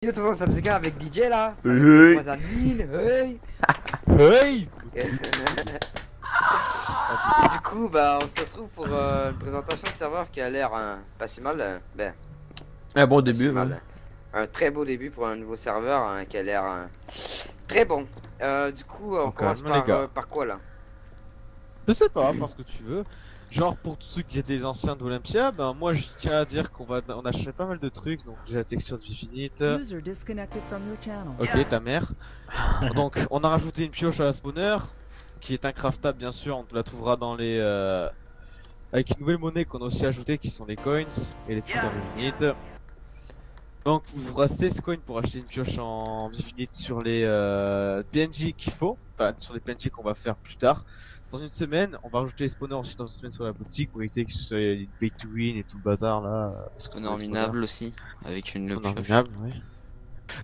Yo tout le monde, ça me avec DJ là. Hey. Avec admin, hey. Hey. Et du coup, bah, on se retrouve pour une présentation de serveur qui a l'air pas si mal. Un bon Pas si début, mal. ouais. Un très beau début pour un nouveau serveur qui a l'air très bon. Du coup, on commence calme, les gars. par quoi là? Je sais pas, parce que tu veux. Genre pour tous ceux qui étaient les anciens d'Olympia, ben moi je tiens à dire on a changé pas mal de trucs, donc j'ai la texture de Vifinite. User disconnected from your channel. Ok, ta mère. Donc on a rajouté une pioche à la spawner, qui est incraftable bien sûr, on la trouvera dans les avec une nouvelle monnaie qu'on a aussi ajoutée qui sont les coins et les trucs en Vifinite. Donc vous aurez 16 coins pour acheter une pioche en Vifinite sur les PNJ qu'il faut, enfin sur les PNJ qu'on va faire plus tard. Dans une semaine, on va rajouter les spawners aussi dans une semaine sur la boutique pour éviter que ce soit une pay to win et tout le bazar là. Spawners minables aussi, avec une Spawners pioche. minables, oui.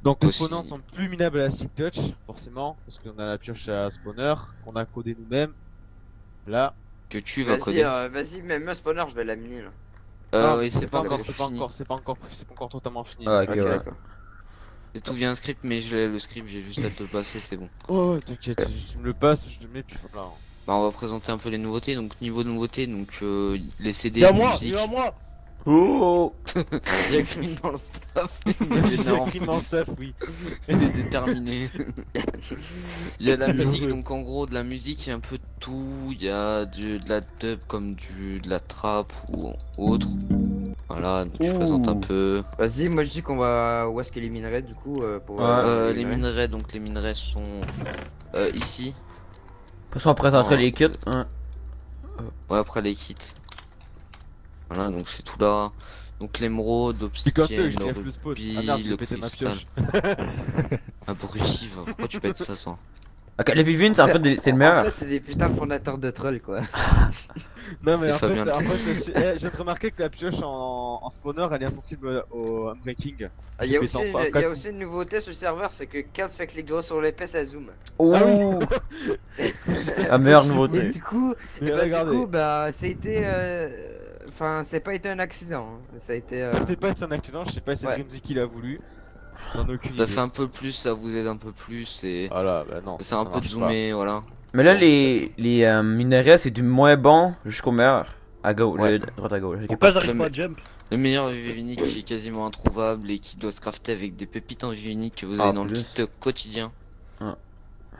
Donc les Aussi. spawners sont plus minables à la silk touch, forcément, parce qu'on a la pioche à spawner, qu'on a codé nous-mêmes. Là. Que tu vas Vas-y, coder. vas-y, même un spawner, je vais l'aminer là. Oui, c'est pas encore c'est fini. pas encore totalement fini. Ah, ok, Ok, ouais. d'accord. C'est tout via un script, mais je l'ai le script, j'ai juste à te le passer, c'est bon. Oh, ouais, t'inquiète, tu me le passes, je te le mets, puis voilà. Bah, on va présenter un peu les nouveautés. Donc, niveau nouveautés, donc les CD, C'est à moi, musique. c'est à moi. Oh. Il y a Green dans le staff. J'ai Énorme. écrit dans le staff, oui. Il est déterminé. Il y a la musique, donc en gros de la musique, il y a un peu de tout. Il y a de la dub comme de la trap ou autre. Voilà, donc je présente un peu. Vas-y, moi je dis qu'on va. Où est-ce qu'il les minerais du coup pour Les minerais, donc les minerais sont ici. De toute façon, on présenterait Ouais. les kits. Hein. Ouais, après les kits. Voilà, donc c'est tout là. Donc l'émeraude, C'est comme l'obsidienne, je le lève le spawn. rubis, Ah merde, j'ai le pété ma cristal. pioche. Abrutive, pourquoi tu pètes ça toi? Ok, les Vivines, c'est en fait c'est le En meilleur. fait, c'est des putains de fondateurs de trolls quoi. Non mais Et en fait, Fabien. je viens de remarquer que la pioche en spawner elle est insensible au unbreaking. Il y a Mais aussi, sans une, pas- il y a aussi une nouveauté sur le serveur, c'est que quand tu fais clic droit sur l'épée, ça zoom. Oh. La meilleure nouveauté. Et du coup, Mais regardez, bah, ça a été. Enfin, c'est pas été un accident. Hein. Ça a été. je sais pas si c'est un accident, je sais pas si c'est Ouais. Grimsy qui l'a voulu. J'en ai aucune Ça idée. fait un peu plus, ça vous aide un peu plus et Voilà, bah non. c'est un ça peu marche zoomé, voilà. Mais là, les minerais, c'est du moins bon jusqu'au meilleur. À gauche, Ouais. droite à gauche. Ok, Pourquoi pas- j'arrive pas à jump? Le meilleur Vivinique qui est quasiment introuvable et qui doit se crafter avec des pépites en Vivinique que vous Ah, avez dans le plus. kit quotidien. Ah.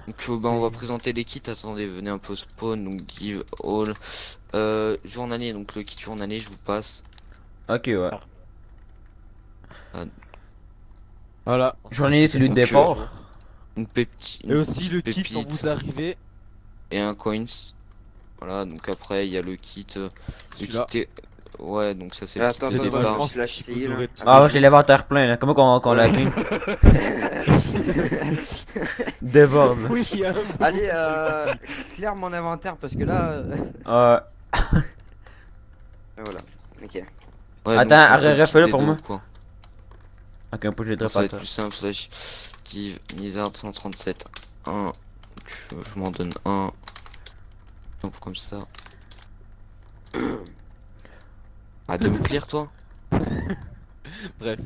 Donc bah, on va présenter les kits, attendez, venez un peu au spawn, donc give all. Journalier, donc le kit journalier je vous passe. Ok, ouais. Voilà. Journalier, c'est lui de Donc, départ. Une pépite. Et aussi le kit quand vous arrivez, Et un coins. Voilà, donc après il y a le kit. Le celui-là. kit est... Ouais, donc ça c'est le Attends, kit de attends, départ. attends, je lâche Vous ci, là. aurez tout. Ah ouais, j'ai l'inventaire plein là. Comment qu'on l'a clean? Déborde. Oui, il y a un Allez, claire mon inventaire parce que là. Voilà, ok. Ouais, Attends, donc, c'est un peu le kit refais-le des pour dos, moi. quoi. Ok, un peu j'ai Ça va être drop plus simple, slash give Lizard 137 1. Donc, je m'en donne un. Donc, comme ça. Ah, de me clear toi? Bref.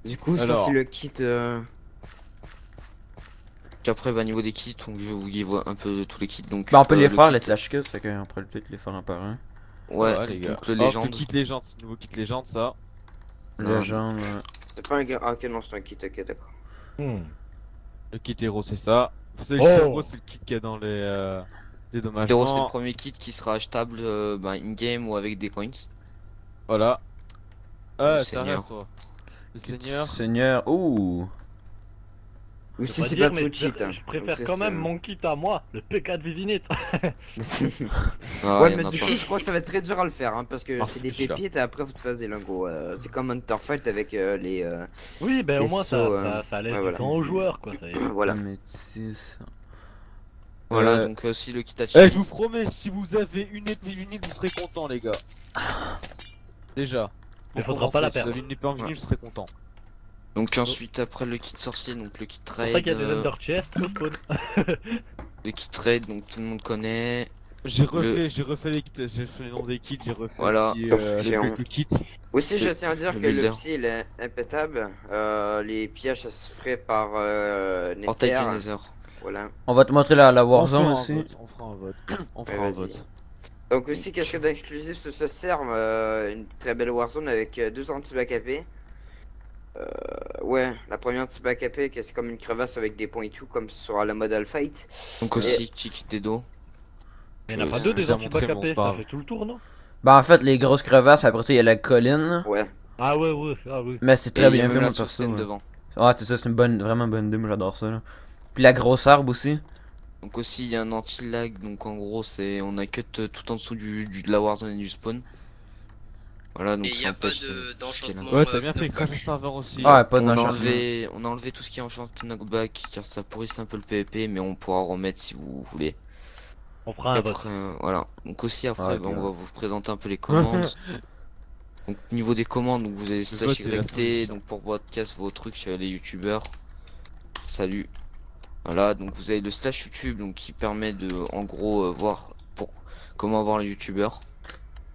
Du coup, ça Alors. c'est le kit. Qu'après, bah, niveau des kits, donc je vais vous give un peu de tous les kits. Donc, Bah, on peut les le faire, kit- les slash cuts, fait qu'on pourrait peut-être les faire un par un. Ouais, les gars. donc le Hop, légende. le kit légende, c'est le nouveau kit légende ça. Légende, C'est pas un gars. Ah, ok, non, c'est un kit, ok, d'accord. Le kit héros c'est ça. Vous savez Oh. que héros c'est le kit qu'il y a dans les dédommagements. Zéro, c'est le premier kit qui sera achetable bah, in-game ou avec des coins. Voilà. Ah, Le ça Seigneur. reste toi. Le Seigneur. Seigneur, ouh. Aussi, Pas c'est dire, pas mais trop cheat. Hein. je préfère Aussi, quand c'est- même mon kit à moi, le P4 Vivinite. Ah, Ouais, y en mais a du pas. coup, je crois que ça va être très dur à le faire, hein, parce que Ah, c'est des je suis là. pépites et après faut que tu fasses des lingots. C'est comme Hunterfight avec les. Oui, ben au Les moins sauts, ça laisse ouais, du voilà. temps aux joueurs quoi. Ça y est. Voilà. Métis. Voilà, donc aussi le kit à Eh, je vous checklist. promets, si vous avez une épée vinyle, vous serez content, les gars. Déjà. Mais Pour faudra pas la commencer, si vous perdre. avez une épée en vinyle, je serais content. Donc ensuite, après le kit sorcier, donc le kit C'est pour ça trade. qu'il y a des Under Chest au spawn. Le kit trade, donc tout le monde connaît. J'ai refait les kits, j'ai fait les noms des kits, j'ai refait Voilà. aussi Construction. quelques kits. Aussi, je Le- tiens à dire le que le builder. psy il est impétable. Les pièges ça se ferait par Portail Nether. du Nether. Voilà. On va te montrer la On fera Warzone un aussi. vote, on fera un vote. On Ouais, fera un vas-y. vote. Donc aussi, qu'est-ce que d'exclusif sur ce serve une très belle Warzone avec deux anti-back AP. Ouais, la première anti-back AP, que c'est comme une crevasse avec des points et tout, comme sur la modal fight. Donc aussi, Chic Dedo. Il n'y en a pas Euh, deux des déjà montré, anti-back mais on se AP, ça parle. fait tout le tour, non? Bah en fait les grosses crevasses, puis après ça il y a la colline. Ouais. Ah ouais, ah oui. Mais c'est Et très il y a bien même fait la mon perso. sourcine Ouais, devant. ouais c'est ça, c'est une bonne, vraiment bonne idée, moi j'adore ça là. Puis la grosse arbre aussi. Donc aussi, il y a un anti-lag. Donc en gros, c'est on a cut tout en dessous de la Warzone et du spawn. Voilà, donc Et ça y a pas empêche de- tout ce qui est là. d'enchantement. Ouais, t'as bien fait crash le serveur aussi. Ah ouais, pas On a d'enchantement. enlevé tout ce qui est enchantement knockback car ça pourrissait un peu le PvP, mais on pourra remettre si vous voulez. On fera un vote. Après, voilà. Donc aussi après, Ok, on va ouais. vous présenter un peu les commandes. Donc niveau des commandes, donc vous avez slash vote et la YT, solution. donc pour podcast vos trucs les youtubeurs. Salut. Voilà, donc vous avez le slash YouTube donc qui permet de en gros voir pour comment avoir les youtubeurs.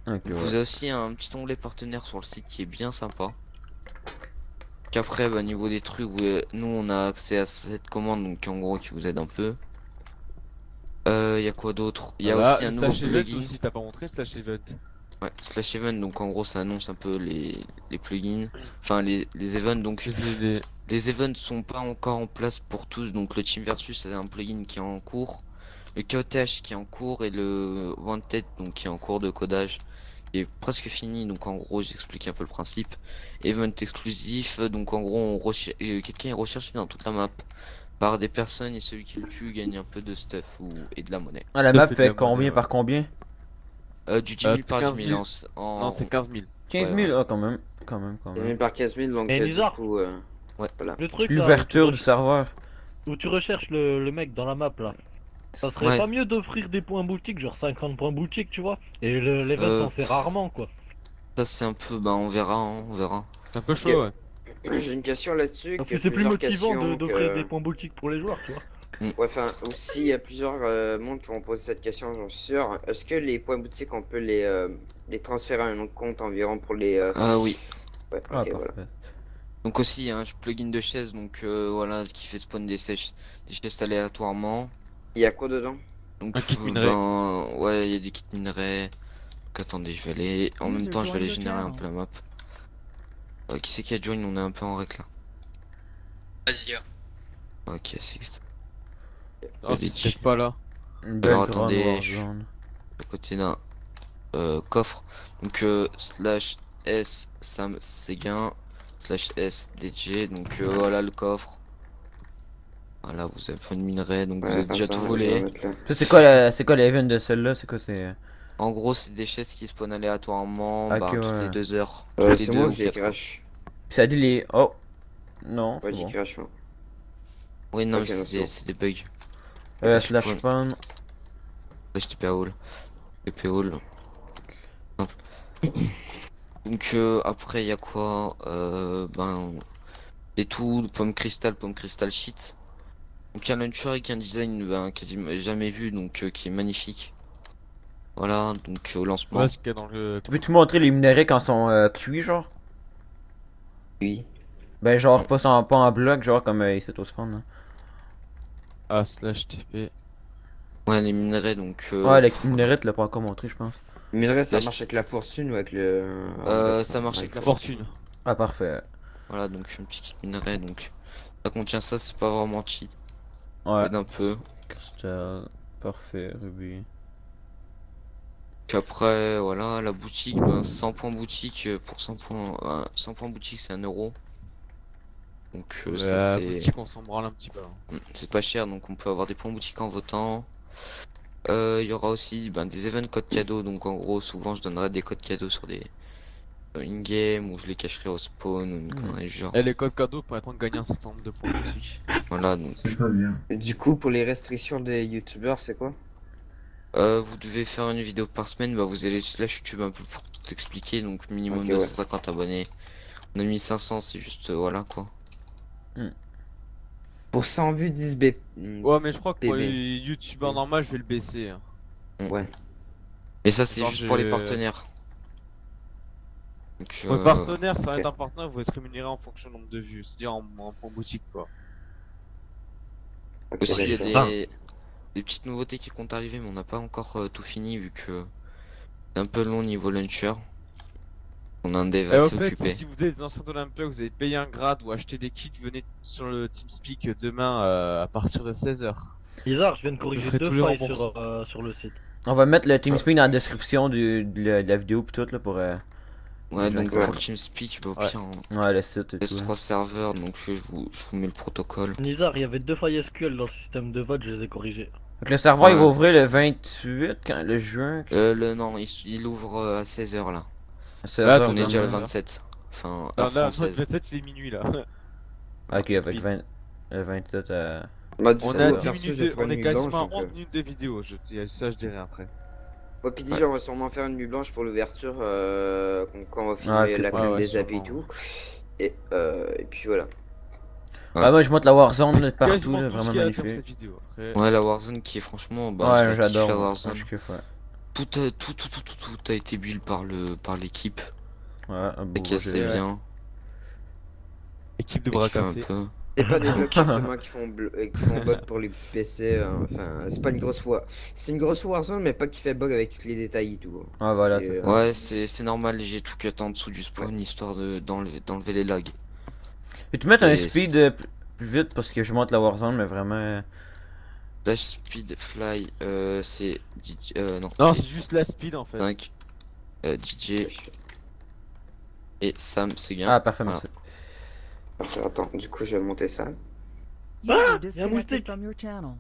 Ok, Donc, vous ouais. avez aussi un petit onglet partenaire sur le site qui est bien sympa. Qu'après bah, niveau des trucs, nous on a accès à cette commande donc en gros qui vous aide un peu. Y a quoi d'autre? Il y a Voilà, aussi un le nouveau slash event plugin. aussi, t'as pas montré le slash event. Ouais, slash event, donc en gros ça annonce un peu les plugins, enfin les events, donc les events sont pas encore en place pour tous, donc le Team Versus c'est un plugin qui est en cours, le KOTH qui est en cours et le Wanted donc qui est en cours de codage, qui est presque fini, donc en gros j'explique un peu le principe. Event exclusif, donc en gros quelqu'un est recherché dans toute la map par des personnes et celui qui le tue gagne un peu de stuff et de la monnaie. Ah, la Ça map fait de fait la combien monnaie, par combien? Du 10 000 par 15 10 000. 000 Non, c'est 15 000. 15 000? Ouais, ouais. Ah quand même, quand même, quand 1000 même. par 15 000, donc Et du Nizar. coup, Ouais. voilà. Le truc là, L'ouverture du serveur. où tu recherches le mec dans la map là. Ça serait Ouais. pas mieux d'offrir des points boutique, genre 50 points boutique, tu vois? Et l'event Euh. on fait rarement quoi. Ça c'est un peu, bah on verra, hein, on verra. C'est un peu chaud, ouais. J'ai une question là-dessus. Parce que que c'est plus plusieurs motivant questions d'offrir que- des points boutiques pour les joueurs, tu vois. Ouais, enfin, aussi, il y a plusieurs mondes qui vont poser cette question, j'en suis sûr. Est-ce que les points boutiques, on peut les transférer à un autre compte environ pour les. Ah oui. Ouais, Ah ok, parfait. voilà. Donc aussi il y a un plugin de chaise, donc voilà, qui fait spawn des chaises aléatoirement. Il y a quoi dedans? Donc Un kit minerai. ben, ouais, il y a des kits minerais. Donc attendez, je vais aller. En même User temps, je vais aller joined your générer un channel. peu la map. Qui c'est qui a join? On est un peu en réclame. Vas-y. Ok, c'est Ah, c'est peut-être pas là. Une belle Alors, grande attendez, Warzone. à côté d'un coffre. Donc slash S Sam Séguin slash S DJ. Donc voilà le coffre. Voilà, vous avez pas de minerai, donc vous Ouais, avez déjà attends, tout je vais volé. mettre là. Ça c'est quoi l'event de celle-là? C'est quoi c'est. En gros, c'est des chaises qui spawnent aléatoirement Ok, bah, toutes ouais. les 2 heures. Toutes les C'est 2 moi ou qui j'ai 4 heures. crash. Ça dit les. Oh! Non, Ouais, c'est j'ai bon. crash. Moi. Oui, non, Ok, mais non, c'est bon. c'est des bugs. Slash spawn. spawn. Slash TP Hall. TP Hall. Simple. Donc après, il y a quoi? Ben. C'est tout, pomme cristal sheet. Donc il y a un launcher avec un design ben, quasiment jamais vu, donc qui est magnifique. Voilà, donc au lancement. Ouais, ce qu'il y a dans le. Tu peux-tu montrer les minerais quand ils sont cuits, genre? Oui. Ben, genre, pas en bloc, genre comme ici au spawn. Là. Ah, slash TP. Ouais, les minerais, donc. Ouais, les minerais, tu l'as pas encore montré, je pense. Minerai, ça Là, marche avec la fortune ou avec le. Ça marche avec la Fortune. Ah, parfait. Voilà, donc un petit kit minerai, donc. Ça contient ça, c'est pas vraiment cheat. Ouais. Aide un peu. Cristal. Parfait, rubis. Puis après, voilà, la boutique, ben, 100 points boutique pour 100 points. 100 points boutique, c'est 1 euro. Donc ça, La c'est. boutique, on s'en branle un petit peu. Hein. C'est pas cher, donc on peut avoir des points boutiques en votant. Il y aura aussi ben, des events codes cadeaux, donc en gros souvent je donnerai des codes cadeaux sur des in-game ou je les cacherai au spawn ou une connerie du genre. Et les codes cadeaux permettront de gagner un certain nombre de points boutique. Voilà, donc Du coup, pour les restrictions des youtubeurs, c'est quoi? vous devez faire une vidéo par semaine, bah vous allez sur la YouTube un peu pour tout expliquer, donc minimum Ok, ouais. 250 abonnés. On a mis 500, c'est juste voilà quoi. Pour 100 vues, 10 B. Ouais, mais je crois que pour PB. les youtubeurs normaux, je vais le baisser. Hein. Ouais. Mais ça, c'est Genre, juste pour les j'ai- partenaires. Donc, Pour les partenaires, ça va ok. être un partenaire, vous êtes rémunéré en fonction du nombre de vues, c'est-à-dire en point boutique quoi. Ok, aussi, il y a d'accord. des petites nouveautés qui comptent arriver, mais on n'a pas encore tout fini vu que c'est un peu long niveau launcher. On a un dev Et au assez fait, occupé. si vous êtes des anciens d'Olympia, vous avez payé un grade ou acheté des kits, venez sur le TeamSpeak demain à partir de 16h. Bizarre, je viens de corriger ferai 2 tous les failles remboursements. sur le site. On va mettre le TeamSpeak dans la description de la vidéo pis tout là pour Ouais, je donc vais pour le TeamSpeak, bah, au Ouais. pire, on ouais le site et laisse tout. 3 serveurs, donc je vous mets le protocole. Nizar, il y avait 2 failles SQL dans le système de vote, je les ai corrigées. Donc le serveur il va Ouais. ouvrir le 28 quand le juin. Non, il ouvre à 16h là. À 16 Là, heures, On est déjà le ouais. 27. Enfin, Non, heure là, française. 27 il est minuit là. Ok, avec 20, le 27 Bah, du On coup, est à perso, 10 je minutes, vais faire on une est nuit quasiment blanche, à donc, 11 minutes de vidéo, ça je dirais après. Ouais, puis déjà, on va sûrement faire une nuit blanche pour l'ouverture quand on va filmer Ouais, ok. la Ouais, commune ouais, des apps et sûrement. tout. Et puis voilà. Ouais, moi je monte la Warzone là, partout Quasiment là, tout ce vraiment qu'il y a à faire magnifique. cette vidéo. Après, Ouais, la Warzone qui est franchement, bah, Ouais, je j'adore. la Moi. Warzone. Je kiffe, ouais. Tout a été build par l'équipe. Ouais, un C'est beau qui est assez ouais. bien. équipe de Et bras qui fait un cassés. peu. C'est pas des blocs seulement qui font bug pour les petits PC. Enfin, c'est pas une grosse c'est une grosse Warzone, mais pas qui fait bug avec tous les détails et tout. Ouais, voilà, Et, c'est ça. Ouais, c'est normal, j'ai tout cut en dessous du spawn histoire d'enlever les lags. Peux-tu mettre un Et speed plus vite parce que je monte la Warzone, mais vraiment. Dash speed fly, c'est DJ, non, Non, c'est c'est juste la speed en fait. 5, DJ et Sam, c'est bien. Ah, parfait, Voilà. merci. Attends, du coup, je vais monter ça. User Ah, disconnected moustique. from your channel.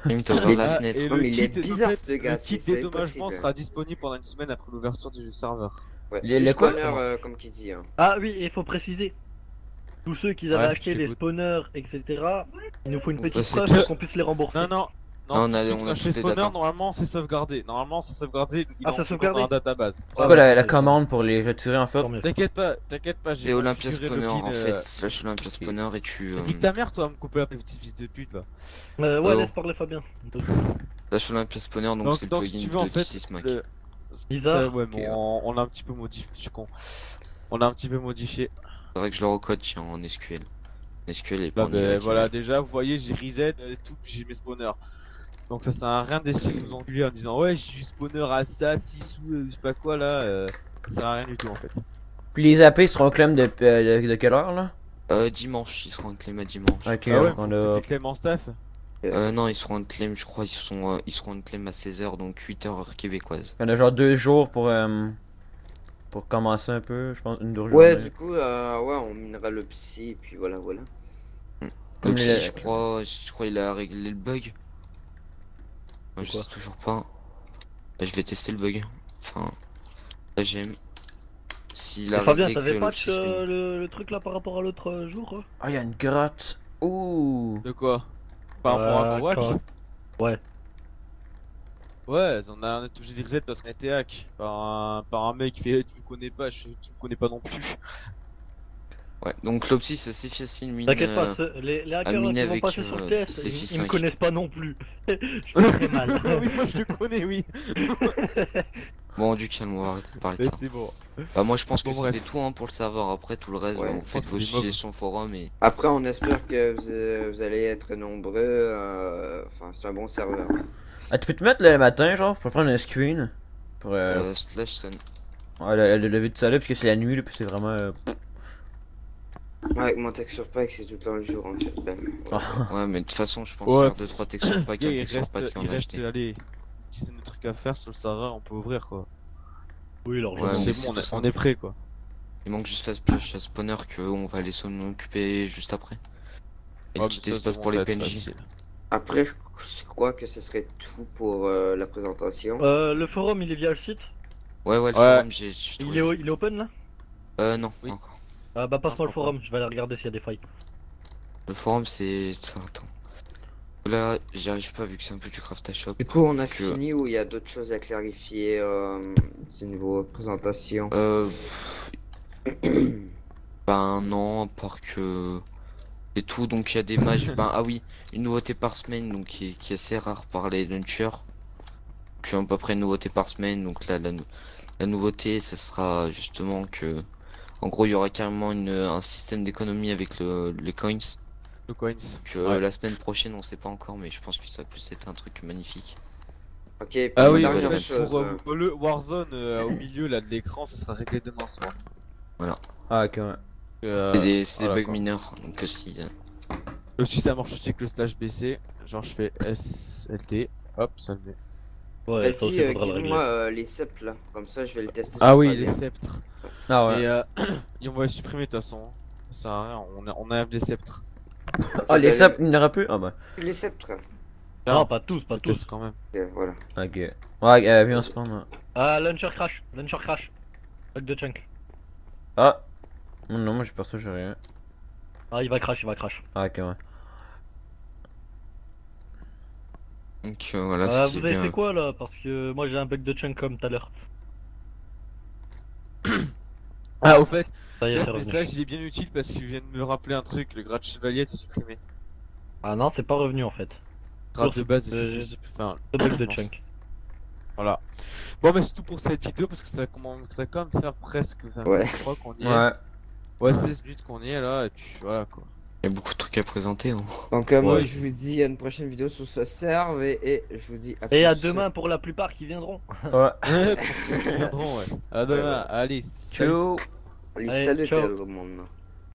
Il t'a ouvert la Ah, fenêtre. et Non, le mais il est kit, bizarre, en fait, ce gars, le kit c'est dédommagement impossible. sera disponible pendant une semaine après l'ouverture du serveur. Ouais, Les les quoi spawners, comme qui dit. Hein. Ah oui, il faut préciser. Tous ceux qui avaient Ouais, acheté je des t'écoute. spawners, etc., il nous faut une On petite passe preuve tout. pour qu'on puisse les rembourser. Non, non. Non, on a- ceux on qui a ont acheté toutes les spawner, datas. normalement c'est sauvegardé. Normalement c'est sauvegardé. Ah, c'est sauvegardé dans la database. C'est quoi la commande pour les retirer en fait? Tant mieux. T'inquiète pas, C'est Olympia configuré le Spawner pin, en fait, slash Olympia Spawner et tu. Nique ta mère toi à me couper un petit fils de pute là. Ouais, Oh. laisse parler Fabien. Slash Olympia Spawner, donc c'est le Donc, si plugin tu veux, en de fait, D6 Mac. Lisa, Ouais, mais on l'a un petit peu modifié, je suis con. On l'a un petit peu modifié. C'est vrai que je le recode tiens, en SQL. SQL et pas Là, en ben, IAC. voilà, déjà, vous voyez, j'ai reset et tout, puis j'ai mes spawners. Donc ça sert à rien d'essayer de nous engueuler en disant ouais, j'ai eu spawner à ça, 6 sous, je sais pas quoi là. Ça sert à rien du tout en fait. Puis les AP seront claim de quelle heure là? Dimanche, ils seront en claim à dimanche. Ok, Ah ouais, on faut a. que Clément staff. Non, ils seront en claim, je crois, ils seront en claim à 16h, donc 8h heure québécoise. On a genre 2 jours pour commencer un peu, je pense, une 2 jours. Ouais, du coup, ouais, on minera le psy, et puis voilà, voilà. Comme Même les- si je crois il a réglé le bug. Moi, je Quoi sais toujours pas. Bah, je vais tester le bug. Enfin, là j'aime. S'il a Fabien, réglé que t'avais le patch système. le truc là par rapport à l'autre jour hein Ah, il y a une grotte. Ouh. De quoi? Par rapport à Overwatch? Ouais. Ouais, on a obligé de reset parce qu'on a été hack par un mec qui fait tu me connais pas, tu me connais pas non plus. Ouais, donc l'Opsis c'est assez facile, mine. T'inquiète pas, les hackers là, miné qui vont avec, passer sur le TS, les ils me F5. connaissent pas non plus. Je fais très mal. Oui, moi je le connais, oui. Bon, du calme, on va arrêter de parler de Mais ça. c'est bon. Bah, moi je pense que Bon, bref. c'était tout hein, pour le serveur. Après, tout le reste, Ouais. vous faites vos Les mobs. suggestions forum et. Après, on espère que vous allez être nombreux. Enfin, c'est un bon serveur. Ah, tu peux te mettre le matin, genre, pour prendre un screen. Pour Slash sun. ouais, le lever de ça là, parce que c'est la nuit là, puis c'est vraiment. Ouais, avec mon texture pack, c'est tout le temps le jour en fait. Ben, Ouais, mais de toute façon, je pense Ouais. faire 2-3 textures pack, un Il texture reste, pack qui en il a reste, acheté. allez, si c'est nos trucs à faire sur le serveur, on peut ouvrir quoi. Oui, alors Ouais, mais c'est c'est bon, tout on simple. est prêt quoi. Il manque juste la splash à spawner que on va aller s'en occuper juste après. Et le Ouais, petit mais ça, espace c'est pour bon, les ça va être PNJ. facile. Après, je crois que ce serait tout pour la présentation. Le forum il est via le site. Ouais, le Ouais. forum, j'ai Il est open là non, Oui. encore. Ah bah passe-moi Non, le forum, je vais aller regarder s'il y a des failles. Le forum, c'est. Attends. Là, j'y arrive pas vu que c'est un peu du craft à shop. Du coup, on a que- fini ou il y a d'autres choses à clarifier du niveau présentation? Ben non, à part que. C'est tout, donc il y a des matchs. Ben ah oui, une nouveauté par semaine, donc qui est assez rare par les launchers. donc à peu près une nouveauté par semaine. Donc là, la nouveauté, ça sera justement que, en gros, il y aura carrément un système d'économie avec les coins. Le coins. Que Ouais. la semaine prochaine, on sait pas encore, mais je pense que ça va plus être un truc magnifique. Ok, Ah une oui, dernière en fait, chose. pour le Warzone au milieu là de l'écran, ce sera réglé demain soir. Ah, ok, ouais. C'est des voilà, bugs quoi. mineurs, donc si. Aussi, ça marche aussi avec le slash BC. Genre, je fais SLT, hop, ça le met. Ouais, ça aussi, Vas-y, faudra le régler. give-moi les ceps là, comme ça je vais le tester Ah sur oui, Fabien. les sceptres. Ah ouais. Et, et on va les supprimer de toute façon. Ça sert à rien, on a les sceptres. Ah, les Vous saps, avez- il n'y en aura plus? Ah bah. Les sceptres. Non, pas tous, pas On teste tous. quand même. Ok, voilà. Ok. Ouais, viens, on se prend. Ah, launcher crash, launcher crash. Bug de chunk. Ah. Non, moi j'ai perso, j'ai rien. Ah, il va crash, il va crash. Ah, ok, ouais. Donc voilà Ah, ce qui vous est avez bien. fait quoi là? Parce que moi j'ai un bug de chunk comme tout à l'heure. Ah, au fait, Ça y est, c'est le revenu. message il est bien utile parce qu'il vient de me rappeler un truc, le grade chevalier est supprimé. Ah non, c'est pas revenu en fait. Grade Sauf, de base euh, est enfin, Le bug de non, chunk. Voilà. Bon, mais c'est tout pour cette vidéo parce que ça va quand même faire presque 20 Ouais. minutes, je crois qu'on y est. Ouais. Ouais, 16 minutes qu'on y est là, et puis voilà quoi. Il y a beaucoup de trucs à présenter. Hein. Donc moi Ouais. je vous dis à une prochaine vidéo sur ce serve et je vous dis à Et à plus. demain pour la plupart qui viendront. Ouais. Pour ceux qui viendront, ouais. À demain, voilà. allez, salut. Ciao. Allez, Allez, salut ciao. tout le monde.